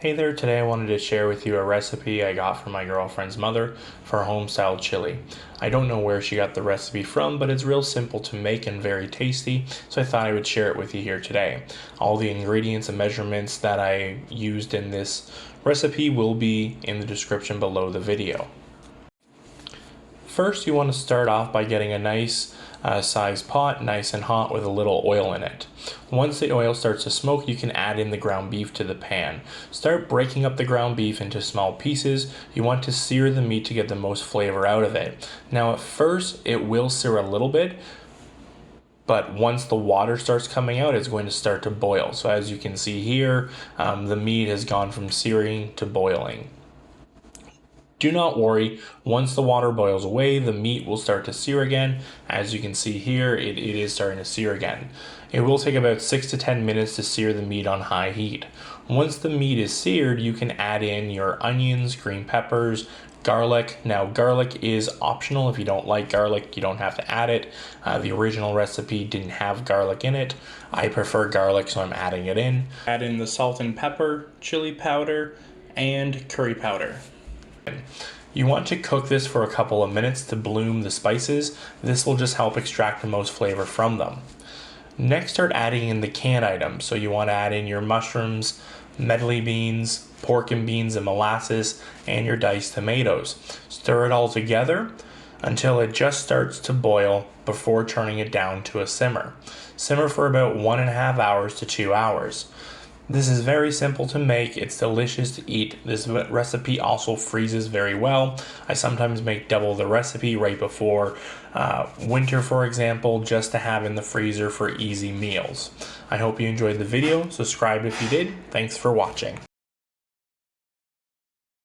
Hey there, today I wanted to share with you a recipe I got from my girlfriend's mother for homestyle chili. I don't know where she got the recipe from, but it's real simple to make and very tasty, so I thought I would share it with you here today. All the ingredients and measurements that I used in this recipe will be in the description below the video. First, you want to start off by getting a nice size pot, nice and hot, with a little oil in it. Once the oil starts to smoke, you can add in the ground beef to the pan. Start breaking up the ground beef into small pieces. You want to sear the meat to get the most flavor out of it. Now at first, it will sear a little bit, but once the water starts coming out, it's going to start to boil. So as you can see here, the meat has gone from searing to boiling. Do not worry, once the water boils away, the meat will start to sear again. As you can see here, it is starting to sear again. It will take about 6 to 10 minutes to sear the meat on high heat. Once the meat is seared, you can add in your onions, green peppers, garlic. Now garlic is optional. If you don't like garlic, you don't have to add it. The original recipe didn't have garlic in it. I prefer garlic, so I'm adding it in. Add in the salt and pepper, chili powder, and curry powder. You want to cook this for a couple of minutes to bloom the spices. This will just help extract the most flavor from them. Next, start adding in the canned items. So you want to add in your mushrooms, medley beans, pork and beans and molasses, and your diced tomatoes. Stir it all together until it just starts to boil before turning it down to a simmer. Simmer for about 1.5 hours to 2 hours. This is very simple to make, it's delicious to eat. This recipe also freezes very well. I sometimes make double the recipe right before winter, for example, just to have in the freezer for easy meals. I hope you enjoyed the video. Subscribe if you did. Thanks for watching.